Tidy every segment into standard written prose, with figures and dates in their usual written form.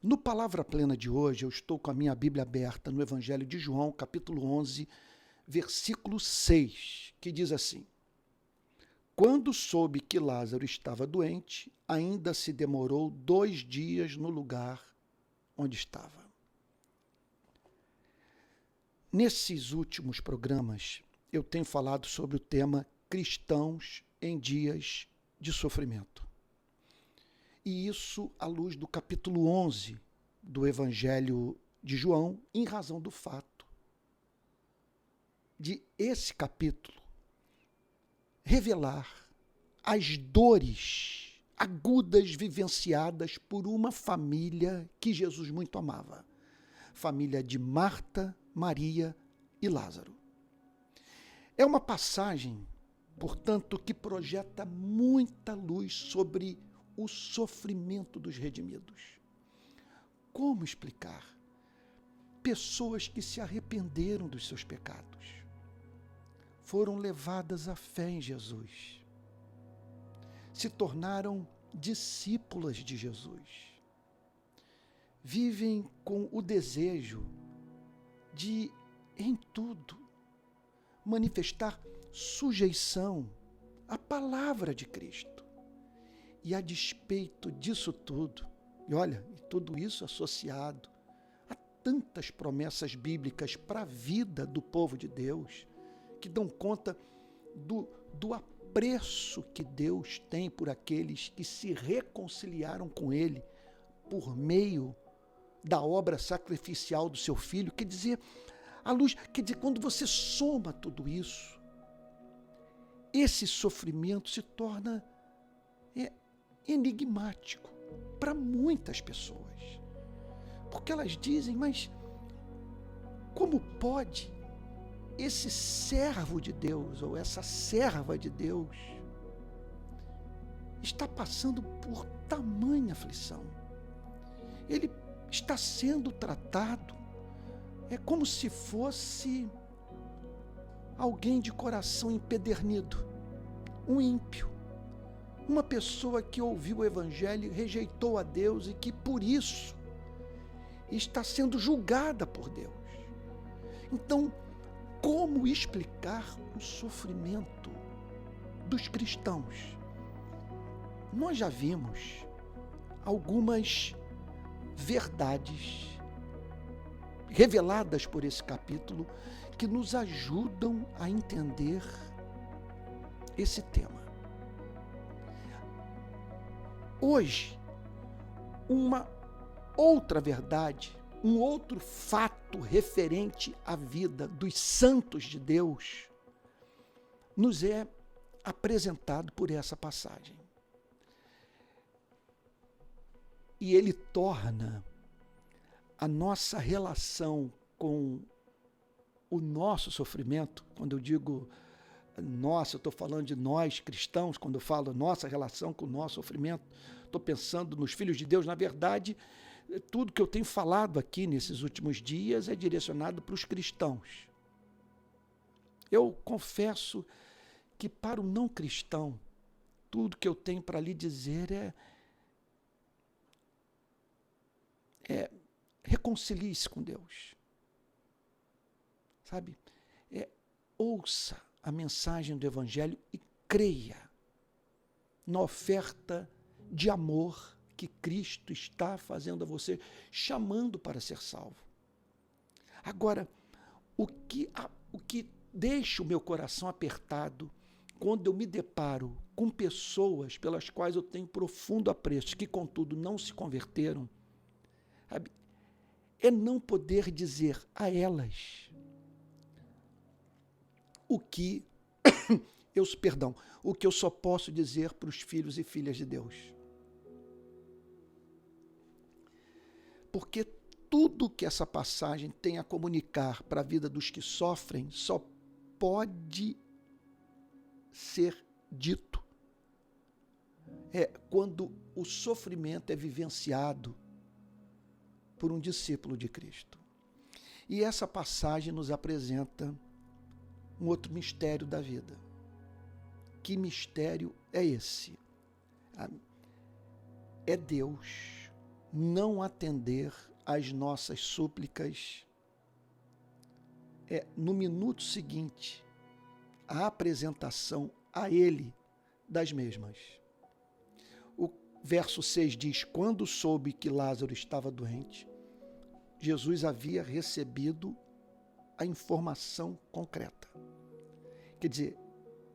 No Palavra Plena de hoje, eu estou com a minha Bíblia aberta no Evangelho de João, capítulo 11, versículo 6, que diz assim: Quando soube que Lázaro estava doente, ainda se demorou 2 dias no lugar onde estava. Nesses últimos programas, eu tenho falado sobre o tema cristãos em dias de sofrimento. E isso à luz do capítulo 11 do Evangelho de João, em razão do fato de esse capítulo revelar as dores agudas vivenciadas por uma família que Jesus muito amava. Família de Marta, Maria e Lázaro. É uma passagem, portanto, que projeta muita luz sobre o sofrimento dos redimidos. Como explicar? Pessoas que se arrependeram dos seus pecados, foram levadas à fé em Jesus, se tornaram discípulas de Jesus, vivem com o desejo de, em tudo, manifestar sujeição à palavra de Cristo. E a despeito disso tudo, e olha, tudo isso associado a tantas promessas bíblicas para a vida do povo de Deus, que dão conta do apreço que Deus tem por aqueles que se reconciliaram com Ele por meio da obra sacrificial do seu Filho. Quer dizer, quando você soma tudo isso, esse sofrimento se torna enigmático para muitas pessoas, porque elas dizem: mas como pode esse servo de Deus ou essa serva de Deus estar passando por tamanha aflição? Ele está sendo tratado como se fosse alguém de coração empedernido, um ímpio, uma pessoa que ouviu o Evangelho, rejeitou a Deus e que por isso está sendo julgada por Deus. Então, como explicar o sofrimento dos cristãos? Nós já vimos algumas verdades reveladas por esse capítulo que nos ajudam a entender esse tema. Hoje, uma outra verdade, um outro fato referente à vida dos santos de Deus nos é apresentado por essa passagem. E ele torna a nossa relação com o nosso sofrimento, quando eu digo nossa, eu estou falando de nós cristãos, quando eu falo nossa relação com o nosso sofrimento, estou pensando nos filhos de Deus. Na verdade, tudo que eu tenho falado aqui nesses últimos dias é direcionado para os cristãos. Eu confesso que para o não cristão, tudo que eu tenho para lhe dizer é reconcilie-se com Deus. Sabe? Ouça a mensagem do Evangelho e creia na oferta de amor que Cristo está fazendo a você, chamando para ser salvo. Agora, o que deixa o meu coração apertado quando eu me deparo com pessoas pelas quais eu tenho profundo apreço, que contudo não se converteram, sabe, é não poder dizer a elas o que eu só posso dizer para os filhos e filhas de Deus. Porque tudo que essa passagem tem a comunicar para a vida dos que sofrem só pode ser dito quando o sofrimento é vivenciado por um discípulo de Cristo. E essa passagem nos apresenta um outro mistério da vida. Que mistério é esse? É Deus não atender às nossas súplicas no minuto seguinte, a apresentação a Ele das mesmas. O verso 6 diz: quando soube que Lázaro estava doente, Jesus havia recebido a informação concreta. Quer dizer,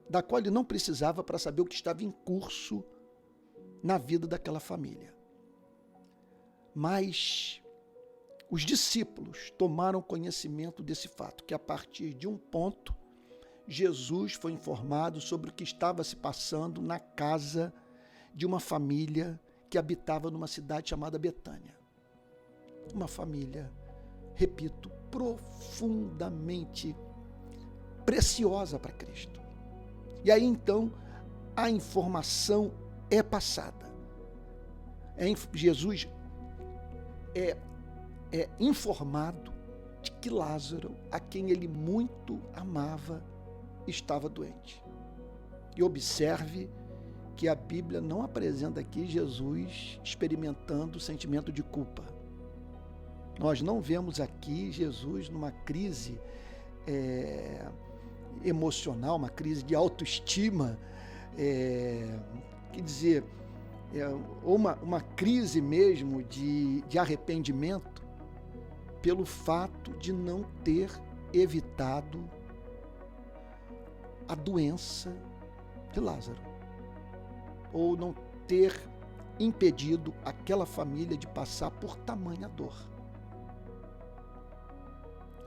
da qual ele não precisava para saber o que estava em curso na vida daquela família. Mas os discípulos tomaram conhecimento desse fato, que a partir de um ponto, Jesus foi informado sobre o que estava se passando na casa de uma família que habitava numa cidade chamada Betânia. Uma família, repito, profundamente preciosa para Cristo. E aí então a informação é passada. Jesus é informado de que Lázaro, a quem ele muito amava, estava doente. E observe que a Bíblia não apresenta aqui Jesus experimentando o sentimento de culpa. Nós não vemos aqui Jesus numa crise emocional, uma crise de autoestima, quer dizer, ou uma crise mesmo de arrependimento pelo fato de não ter evitado a doença de Lázaro, ou não ter impedido aquela família de passar por tamanha dor.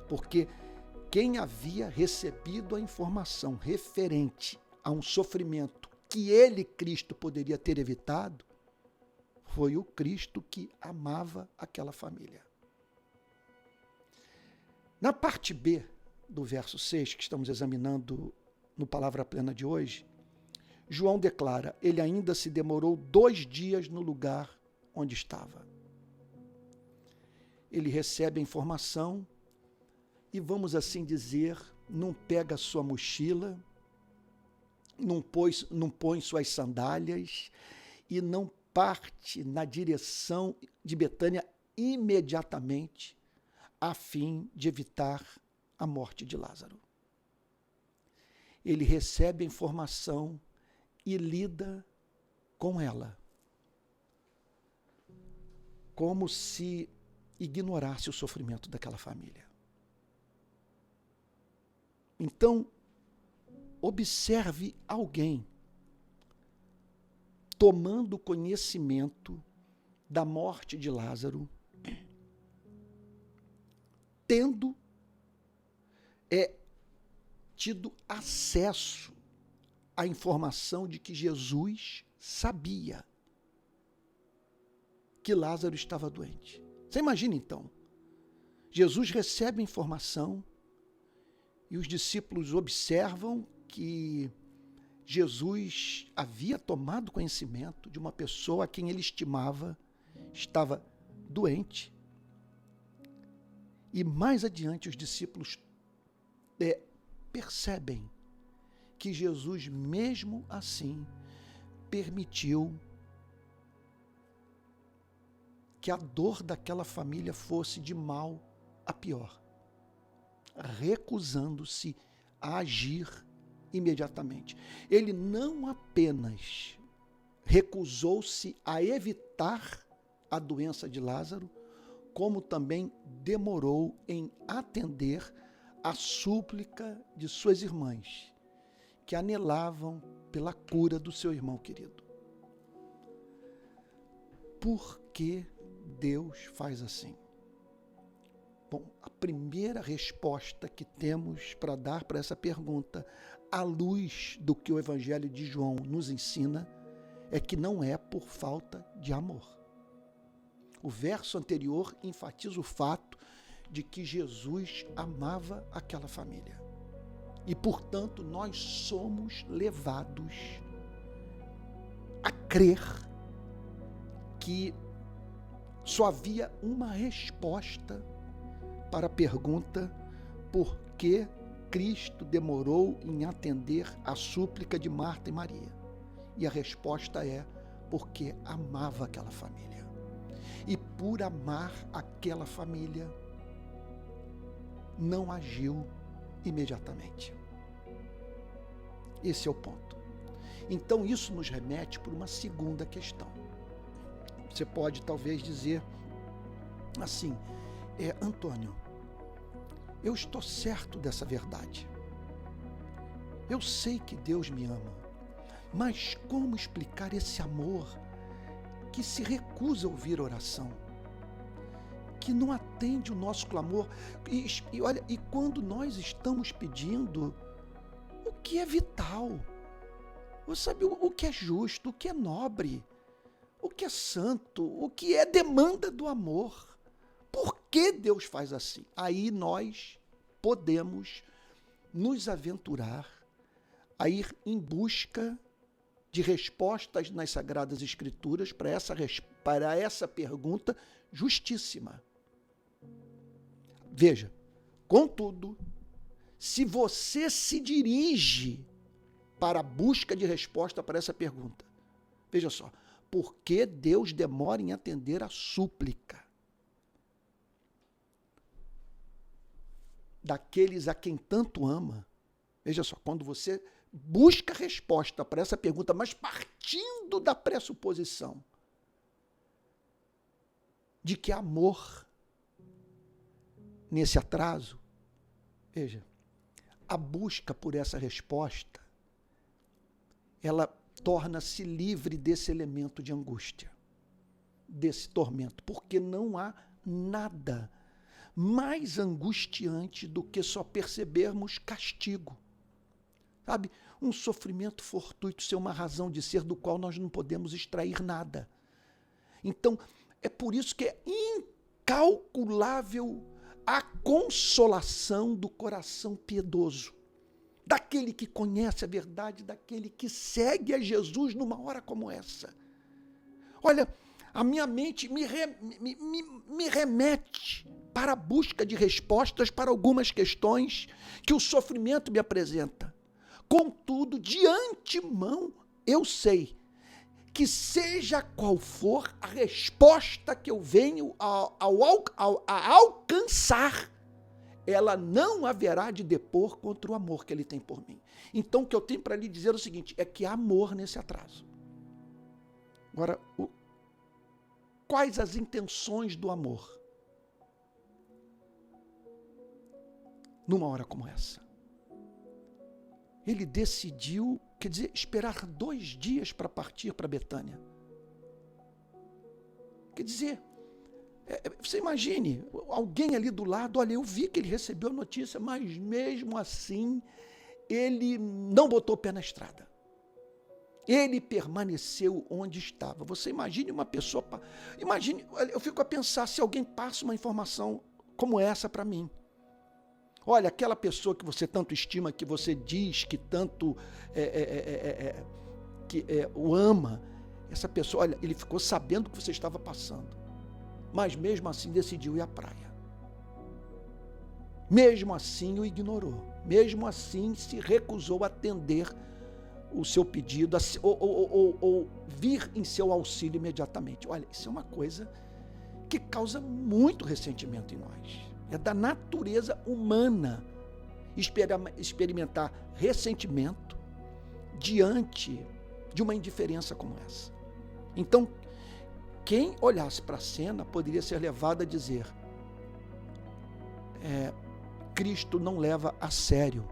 Porque quem havia recebido a informação referente a um sofrimento que ele, Cristo, poderia ter evitado, foi o Cristo que amava aquela família. Na parte B do verso 6, que estamos examinando no Palavra Plena de hoje, João declara: ele ainda se demorou 2 dias no lugar onde estava. Ele recebe a informação e, vamos assim dizer, não pega a sua mochila, não põe suas sandálias e não parte na direção de Betânia imediatamente, a fim de evitar a morte de Lázaro. Ele recebe a informação e lida com ela, como se ignorasse o sofrimento daquela família. Então, observe alguém tomando conhecimento da morte de Lázaro, tendo tido acesso à informação de que Jesus sabia que Lázaro estava doente. Você imagina então, Jesus recebe a informação e os discípulos observam que Jesus havia tomado conhecimento de uma pessoa a quem ele estimava estava doente. E mais adiante os discípulos percebem que Jesus, mesmo assim, permitiu que a dor daquela família fosse de mal a pior, recusando-se a agir imediatamente. Ele não apenas recusou-se a evitar a doença de Lázaro, como também demorou em atender a súplica de suas irmãs, que anelavam pela cura do seu irmão querido. Por que Deus faz assim? Bom, a primeira resposta que temos para dar para essa pergunta, à luz do que o Evangelho de João nos ensina, é que não é por falta de amor. O verso anterior enfatiza o fato de que Jesus amava aquela família. E, portanto, nós somos levados a crer que só havia uma resposta para a pergunta: por que Cristo demorou em atender a súplica de Marta e Maria? E a resposta é: porque amava aquela família. e por amar aquela família, não agiu imediatamente. Esse é o ponto. Então isso nos remete para uma segunda questão. Você pode talvez dizer assim, Antônio, eu estou certo dessa verdade. Eu sei que Deus me ama, mas como explicar esse amor que se recusa a ouvir oração, que não atende o nosso clamor? E olha, e quando nós estamos pedindo o que é vital, sabe, o que é justo, o que é nobre, o que é santo, o que é demanda do amor. Por que Deus faz assim? Aí nós podemos nos aventurar a ir em busca de respostas nas Sagradas Escrituras para essa pergunta justíssima. Veja, contudo, se você se dirige para a busca de resposta para essa pergunta, veja só, por que Deus demora em atender a súplica daqueles a quem tanto ama? Veja só, quando você busca resposta para essa pergunta, mas partindo da pressuposição de que há amor nesse atraso, veja, a busca por essa resposta, ela torna-se livre desse elemento de angústia, desse tormento, porque não há nada mais angustiante do que só percebermos castigo. Sabe, um sofrimento fortuito ser uma razão de ser do qual nós não podemos extrair nada. Então, é por isso que é incalculável a consolação do coração piedoso, daquele que conhece a verdade, daquele que segue a Jesus numa hora como essa. Olha, a minha mente me remete para a busca de respostas para algumas questões que o sofrimento me apresenta. Contudo, de antemão, eu sei que seja qual for a resposta que eu venho a alcançar, ela não haverá de depor contra o amor que ele tem por mim. Então, o que eu tenho para lhe dizer é o seguinte, é que há amor nesse atraso. Agora, quais as intenções do amor numa hora como essa? Ele decidiu, quer dizer, esperar 2 dias para partir para Betânia. Quer dizer, você imagine, alguém ali do lado, olha, eu vi que ele recebeu a notícia, mas mesmo assim, ele não botou o pé na estrada. Ele permaneceu onde estava. Você imagine uma pessoa, eu fico a pensar, se alguém passa uma informação como essa para mim. Olha, aquela pessoa que você tanto estima, que você diz que tanto o ama, essa pessoa, olha, ele ficou sabendo o que você estava passando, mas mesmo assim decidiu ir à praia. Mesmo assim o ignorou, mesmo assim se recusou a atender o seu pedido, ou vir em seu auxílio imediatamente. Olha, isso é uma coisa que causa muito ressentimento em nós. É da natureza humana experimentar ressentimento diante de uma indiferença como essa. Então, quem olhasse para a cena poderia ser levado a dizer: Cristo não leva a sério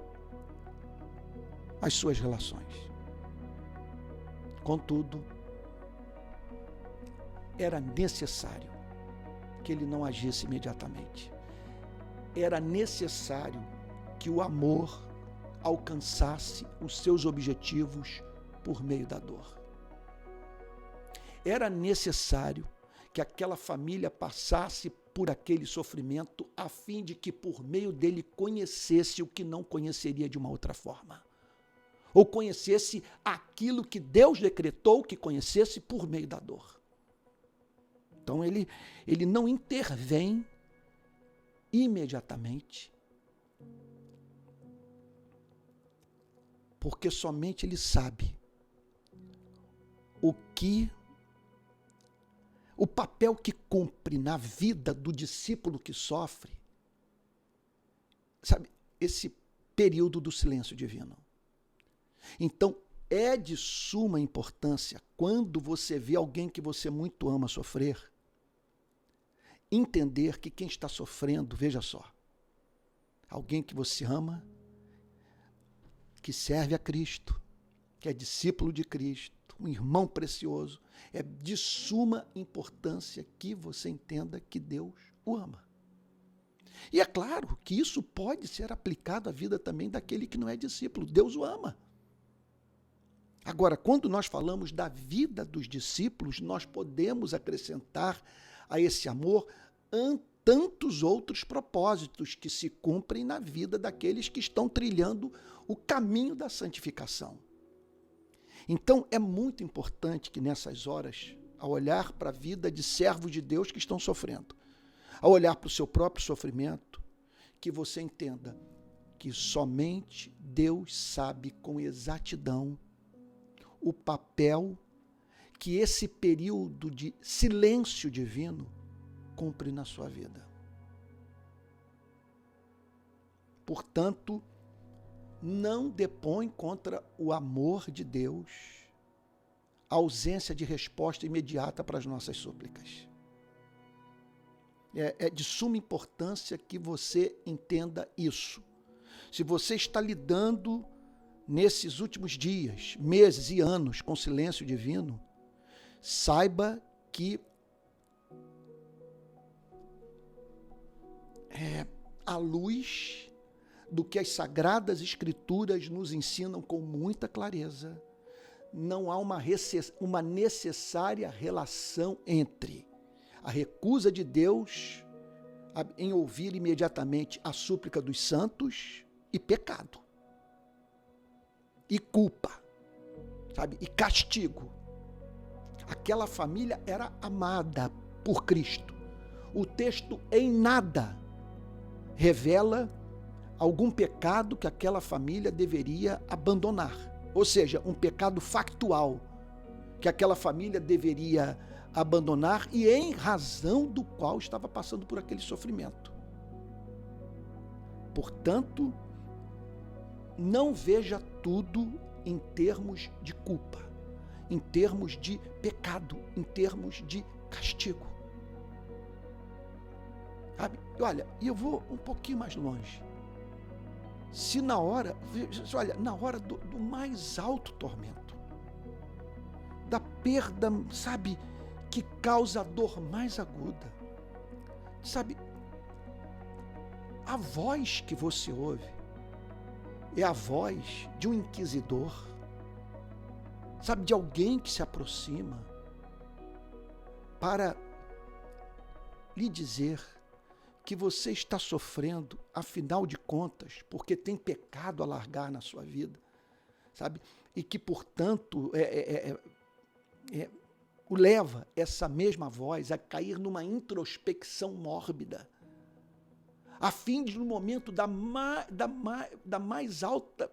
as suas relações. Contudo, era necessário que ele não agisse imediatamente. Era necessário que o amor alcançasse os seus objetivos por meio da dor. Era necessário que aquela família passasse por aquele sofrimento a fim de que por meio dele conhecesse o que não conheceria de uma outra forma. Ou conhecesse aquilo que Deus decretou que conhecesse por meio da dor. Então ele não intervém imediatamente, porque somente ele sabe o que o papel que cumpre na vida do discípulo que sofre, sabe, esse período do silêncio divino. Então, é de suma importância, quando você vê alguém que você muito ama sofrer, entender que quem está sofrendo, veja só, alguém que você ama, que serve a Cristo, que é discípulo de Cristo, um irmão precioso, é de suma importância que você entenda que Deus o ama. E é claro que isso pode ser aplicado à vida também daquele que não é discípulo. Deus o ama. Agora, quando nós falamos da vida dos discípulos, nós podemos acrescentar a esse amor tantos outros propósitos que se cumprem na vida daqueles que estão trilhando o caminho da santificação. Então, é muito importante que nessas horas, ao olhar para a vida de servos de Deus que estão sofrendo, ao olhar para o seu próprio sofrimento, que você entenda que somente Deus sabe com exatidão o papel que esse período de silêncio divino cumpre na sua vida. Portanto, não depõe contra o amor de Deus a ausência de resposta imediata para as nossas súplicas. É de suma importância que você entenda isso. Se você está lidando nesses últimos dias, meses e anos com silêncio divino, saiba que à luz do que as Sagradas Escrituras nos ensinam com muita clareza, não há uma necessária relação entre a recusa de Deus em ouvir imediatamente a súplica dos santos e pecado, e culpa, sabe, e castigo. Aquela família era amada por Cristo. O texto em nada revela algum pecado que aquela família deveria abandonar. Ou seja, um pecado factual que aquela família deveria abandonar e em razão do qual estava passando por aquele sofrimento. Portanto, não veja tudo em termos de culpa, em termos de pecado, em termos de castigo. Sabe? Olha, e eu vou um pouquinho mais longe. Se na hora do mais alto tormento, da perda, sabe, que causa a dor mais aguda, sabe, a voz que você ouve é a voz de um inquisidor, sabe, de alguém que se aproxima para lhe dizer que você está sofrendo, afinal de contas, porque tem pecado a largar na sua vida, sabe? E que, portanto, o leva essa mesma voz a cair numa introspecção mórbida, a fim de, no momento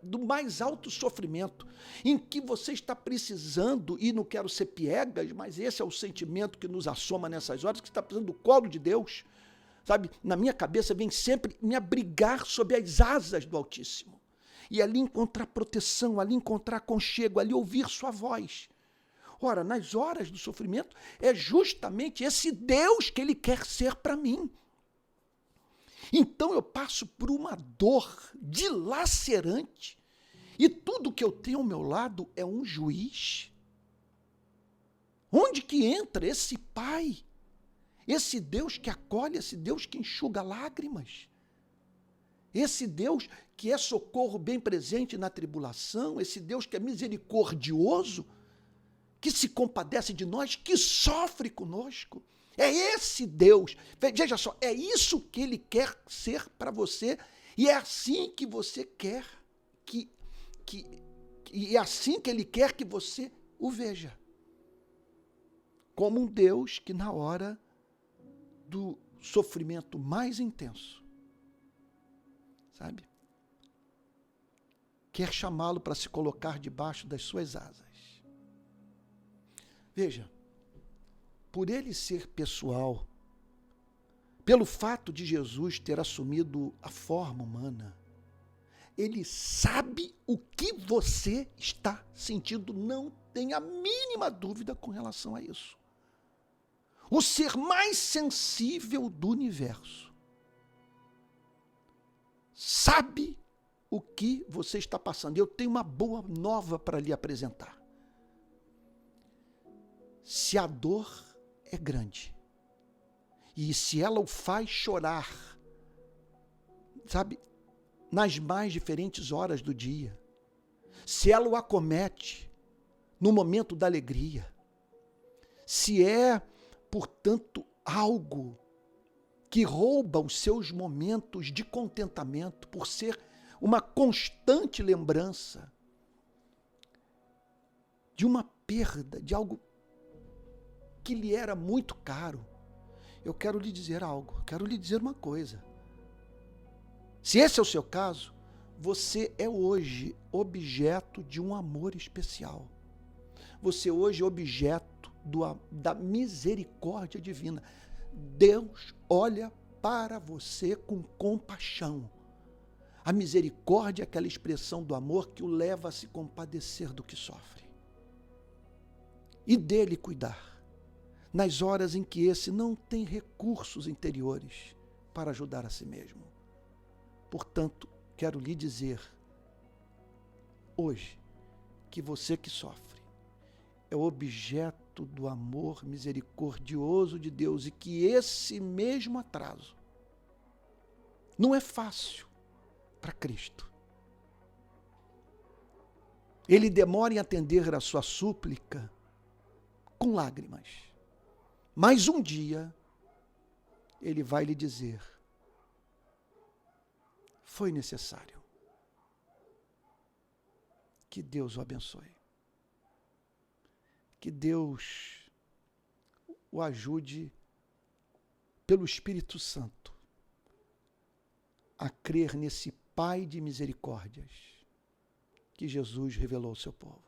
do mais alto sofrimento, em que você está precisando, e não quero ser piegas, mas esse é o sentimento que nos assoma nessas horas, que está precisando do colo de Deus, sabe? Na minha cabeça vem sempre me abrigar sob as asas do Altíssimo, e ali encontrar proteção, ali encontrar aconchego, ali ouvir sua voz. Ora, nas horas do sofrimento, é justamente esse Deus que Ele quer ser para mim. Então eu passo por uma dor dilacerante, e tudo que eu tenho ao meu lado é um juiz. Onde que entra esse Pai? Esse Deus que acolhe, esse Deus que enxuga lágrimas, esse Deus que é socorro bem presente na tribulação, esse Deus que é misericordioso, que se compadece de nós, que sofre conosco. É esse Deus, veja só, é isso que Ele quer ser para você, e é assim que você quer, e é assim que Ele quer que você o veja. Como um Deus que na hora do sofrimento mais intenso, sabe, quer chamá-lo para se colocar debaixo das suas asas. Veja, por ele ser pessoal, pelo fato de Jesus ter assumido a forma humana, ele sabe o que você está sentindo, não tem a mínima dúvida com relação a isso. O ser mais sensível do universo sabe o que você está passando. Eu tenho uma boa nova para lhe apresentar. Se a dor é grande, e se ela o faz chorar, sabe, nas mais diferentes horas do dia, se ela o acomete no momento da alegria, se é, portanto, algo que rouba os seus momentos de contentamento, por ser uma constante lembrança de uma perda, de algo que lhe era muito caro, eu quero lhe dizer algo, quero lhe dizer uma coisa. Se esse é o seu caso, você é hoje objeto de um amor especial. Você hoje é objeto da misericórdia divina. Deus olha para você com compaixão. A misericórdia é aquela expressão do amor que o leva a se compadecer do que sofre. E dele cuidar, nas horas em que esse não tem recursos interiores para ajudar a si mesmo. Portanto, quero lhe dizer, hoje, que você que sofre é objeto do amor misericordioso de Deus e que esse mesmo atraso não é fácil para Cristo. Ele demora em atender a sua súplica com lágrimas, mas um dia ele vai lhe dizer: foi necessário. Que Deus o abençoe. Que Deus o ajude pelo Espírito Santo a crer nesse Pai de misericórdias que Jesus revelou ao seu povo.